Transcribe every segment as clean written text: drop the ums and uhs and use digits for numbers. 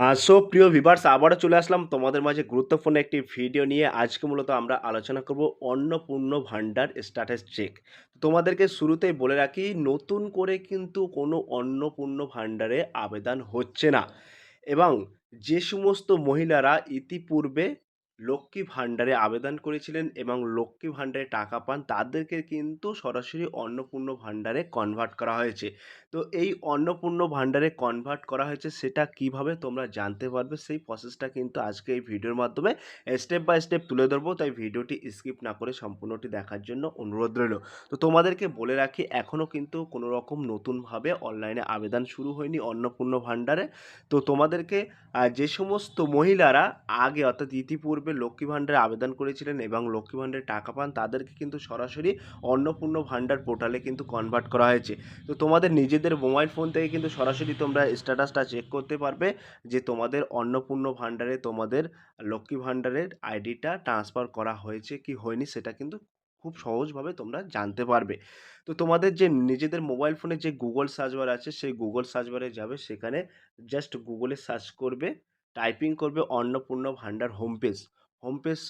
প্রিয় ভিউয়ার্স আবারও চলে আসলাম তোমাদের মাঝে গুরুত্বপূর্ণ একটি ভিডিও নিয়ে। আজকে মূলত আমরা আলোচনা করব অন্নপূর্ণ ভান্ডার স্ট্যাটাস চেক। তোমাদেরকে শুরুতেই বলে রাখি, নতুন করে কিন্তু কোনো অন্নপূর্ণ ভান্ডারে আবেদন হচ্ছে না, এবং যে সমস্ত মহিলারা ইতিপূর্বে লক্ষ্মী ভান্ডারে আবেদন করেছিলেন এবং লক্ষ্মী ভান্ডারে টাকা পান, তাদেরকে কিন্তু সরাসরি অন্নপূর্ণ ভান্ডারে কনভার্ট করা হয়েছে। তো এই অন্নপূর্ণ ভান্ডারে কনভার্ট করা হয়েছে, সেটা কিভাবে তোমরা জানতে পারবে, সেই প্রসেসটা কিন্তু আজকে এই ভিডিওর মাধ্যমে স্টেপ বাই স্টেপ তুলে ধরবো। তাই ভিডিওটি স্কিপ না করে সম্পূর্ণটি দেখার জন্য অনুরোধ রইল। তো তোমাদেরকে বলে রাখি, এখনও কিন্তু কোনো রকম নতুনভাবে অনলাইনে আবেদন শুরু হয়নি অন্নপূর্ণ ভান্ডারে। তো তোমাদেরকে যে সমস্ত মহিলারা আগে অর্থাৎ ইতিপূর্বে লক্ষ্মী ভান্ডারে আবেদন করেছিলেন এবং লক্ষ্মী ভান্ডারে টাকা পান, তাদেরকে কিন্তু সরাসরি অন্নপূর্ণ ভান্ডার পোর্টালে কিন্তু কনভার্ট করা হয়েছে। তো তোমাদের নিজেদের মোবাইল ফোন থেকে কিন্তু সরাসরি তোমরা স্ট্যাটাসটা চেক করতে পারবে যে তোমাদের অন্নপূর্ণ ভান্ডারে তোমাদের লক্ষ্মী ভান্ডারের আইডিটা ট্রান্সফার করা হয়েছে কি হয়নি, সেটা কিন্তু খুব সহজভাবে তোমরা জানতে পারবে। তো তোমাদের যে নিজেদের মোবাইল ফোনে যে গুগল সার্চ বার আছে, সেই গুগল সার্চ বারে যাবে, সেখানে জাস্ট গুগলে সার্চ করবে, টাইপিং করবে Annapurna Bhandar home page. Home page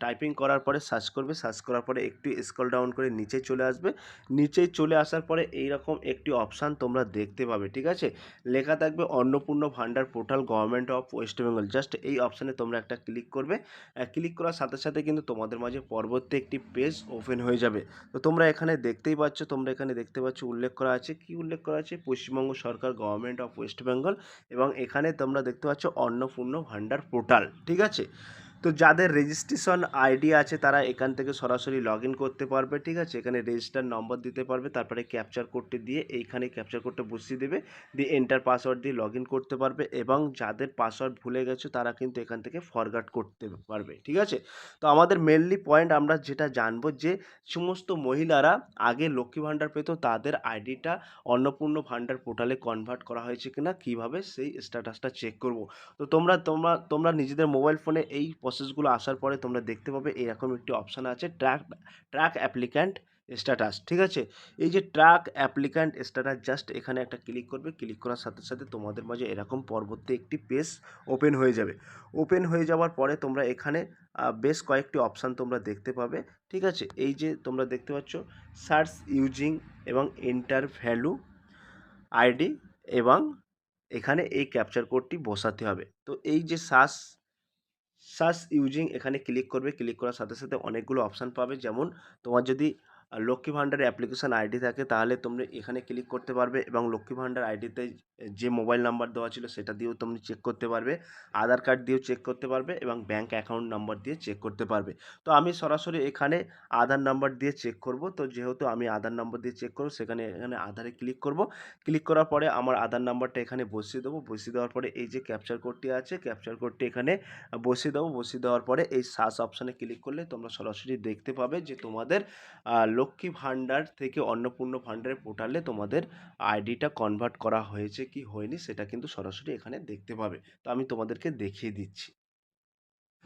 typing করার পরে সার্চ করবে, সার্চ করার পরে একটু স্ক্রল ডাউন করে নিচে চলে আসবে। নিচে চলে আসার পরে এইরকম একটি অপশান তোমরা দেখতে পাবে, ঠিক আছে? লেখা থাকবে Annapurna Bhandar portal government of West Bengal. Just এই অপশানে তোমরা একটা ক্লিক করবে। ক্লিক করার সাথে সাথে কিন্তু তোমাদের মাঝে পরবর্তী একটি পেজ ওপেন হয়ে যাবে। তো তোমরা এখানে দেখতেই পাচ্ছ, উল্লেখ করা আছে, কি উল্লেখ করা আছে? পশ্চিমবঙ্গ সরকার গভর্নমেন্ট অফ ওয়েস্ট বেঙ্গল, এবং এখানে তোমরা দেখতে পাচ্ছ অন্নপূর্ণ ভান্ডার পোর্টাল, ঠিক আছে? তো যাদের রেজিস্ট্রেশন আইডি আছে তারা এখান থেকে সরাসরি লগ ইন করতে পারবে, ঠিক আছে? এখানে রেজিস্টার নম্বর দিতে পারবে, তারপরে ক্যাপচার কোডটি দিয়ে এইখানে ক্যাপচার কোডটা বসিয়ে দেবে, দিয়ে এন্টার পাসওয়ার্ড দিয়ে লগ ইন করতে পারবে। এবং যাদের পাসওয়ার্ড ভুলে গেছো তারা কিন্তু এখান থেকে ফরগট করতে পারবে, ঠিক আছে? তো আমাদের মেনলি পয়েন্ট আমরা যেটা জানবো, যে সমস্ত মহিলারা আগে লক্ষ্মী ভাণ্ডার পেত, তাদের আইডিটা অন্নপূর্ণ ভাণ্ডার পোর্টালে কনভার্ট করা হয়েছে কিনা, কীভাবে সেই স্ট্যাটাসটা চেক করব। তো তোমরা নিজেদের মোবাইল ফোনে এই প্রসেসগুলো আসার পরে তোমরা দেখতে পাবে এরকম একটি অপশান আছে, ট্র্যাক অ্যাপ্লিক্যান্ট স্ট্যাটাস, ঠিক আছে? এই যে ট্র্যাক অ্যাপ্লিক্যান্ট স্ট্যাটাস, জাস্ট এখানে একটা ক্লিক করবে। ক্লিক করার সাথে সাথে তোমাদের মাঝে এরকম পরবর্তী একটি পেজ ওপেন হয়ে যাবে। ওপেন হয়ে যাওয়ার পরে তোমরা এখানে বেশ কয়েকটি অপশান তোমরা দেখতে পাবে, ঠিক আছে? এই যে তোমরা দেখতে পাচ্ছ সার্চ ইউজিং এবং এন্টার ভ্যালু আইডি, এবং এখানে এই ক্যাপচার কোডটি বসাতে হবে। তো এই যে সার্চ ইউজিং, এখানে ক্লিক করবে। ক্লিক করার সাথে সাথে অনেকগুলো অপশান পাবে, যেমন তোমার যদি লক্ষ্মী ভাণ্ডারে অ্যাপ্লিকেশান আইডি থাকে তাহলে তোমরা এখানে ক্লিক করতে পারবে, এবং লক্ষ্মী ভাণ্ডার আইডিতে যে মোবাইল নাম্বার দেওয়া ছিল সেটা দিয়েও তুমি চেক করতে পারবে, আধার কার্ড দিয়েও চেক করতে পারবে, এবং ব্যাঙ্ক অ্যাকাউন্ট নাম্বার দিয়ে চেক করতে পারবে। তো আমি সরাসরি এখানে আধার নাম্বার দিয়ে চেক করব। তো যেহেতু আমি আধার নাম্বার দিয়ে চেক করব, এখানে আধারে ক্লিক করব। ক্লিক করার পরে আমার আধার নাম্বারটা এখানে বসিয়ে দেবো। বসিয়ে দেওয়ার পরে এই যে ক্যাপচার কোডটি আছে, ক্যাপচার কোডটি এখানে বসিয়ে দেবো। বসিয়ে দেওয়ার পরে এই সার্চ অপশানে ক্লিক করলে তোমরা সরাসরি দেখতে পাবে যে তোমাদের লক্ষ্মী ভাণ্ডার থেকে অন্নপূর্ণ ভাণ্ডারের পোর্টালে তোমাদের আইডিটা কনভার্ট করা হয়েছে কি হয়নি, সেটা কিন্তু সরাসরি এখানে দেখতে পাবে। তো আমি তোমাদেরকে দেখিয়ে দিচ্ছি।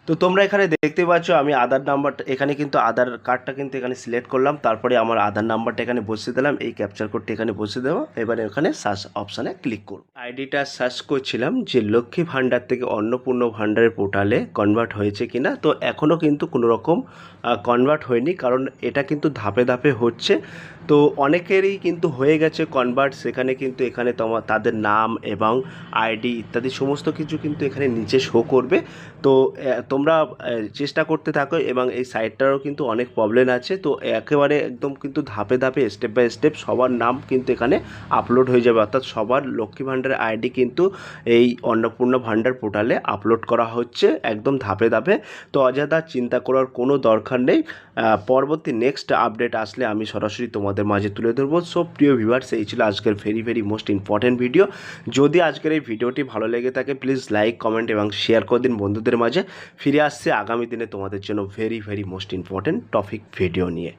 তো তোমরা এখানে দেখতে পাচ্ছ আমি আধার নাম্বারটা এখানে কিন্তু আধার কার্ডটা কিন্তু এখানে সিলেক্ট করলাম, তারপরে আমার আধার নাম্বারটা এখানে বসিয়ে দিলাম, এই ক্যাপচার কোডটি এখানে বসিয়ে দেবো। এবারে এখানে সার্চ অপশানে ক্লিক করব। আইডিটা সার্চ করছিলাম যে লক্ষ্মী ভাণ্ডার থেকে অন্নপূর্ণ ভাণ্ডারের পোর্টালে কনভার্ট হয়েছে কিনা। তো এখনও কিন্তু কোনো রকম কনভার্ট হয়নি, কারণ এটা কিন্তু ধাপে ধাপে হচ্ছে। তো অনেকেরই কিন্তু হয়ে গেছে কনভার্ট, সেখানে কিন্তু এখানে তাদের নাম এবং আইডি ইত্যাদি সমস্ত কিছু কিন্তু এখানে নিচে শো করবে। তো তোমরা চেষ্টা করতে থাকো, এবং এই সাইটটারও কিন্তু অনেক প্রবলেম আছে। তো একেবারে একদম কিন্তু ধাপে ধাপে স্টেপ বাই স্টেপ সবার নাম কিন্তু এখানে আপলোড হয়ে যাবে, অর্থাৎ সবার লক্ষ্মী ভাণ্ডারের আইডি কিন্তু এই অন্নপূর্ণা ভাণ্ডার পোর্টালে আপলোড করা হচ্ছে একদম ধাপে ধাপে। তো অযথা চিন্তা করার কোনো দরকার নেই। পরবর্তী নেক্সট আপডেট আসলে আমি সরাসরি তোমাদের মাঝে তুলে ধরবো। সো প্রিয় ভিউয়ার্স, এই ছিল আজকের ভেরি মোস্ট ইম্পর্টেন্ট ভিডিও। যদি আজকের এই ভিডিওটি ভালো লেগে থাকে, প্লিজ লাইক, কমেন্ট এবং শেয়ার করে দিন বন্ধুদের মাঝে। ফিরে আসছে আগামী দিনে তোমাদের জন্য very most important topic video নিয়ে।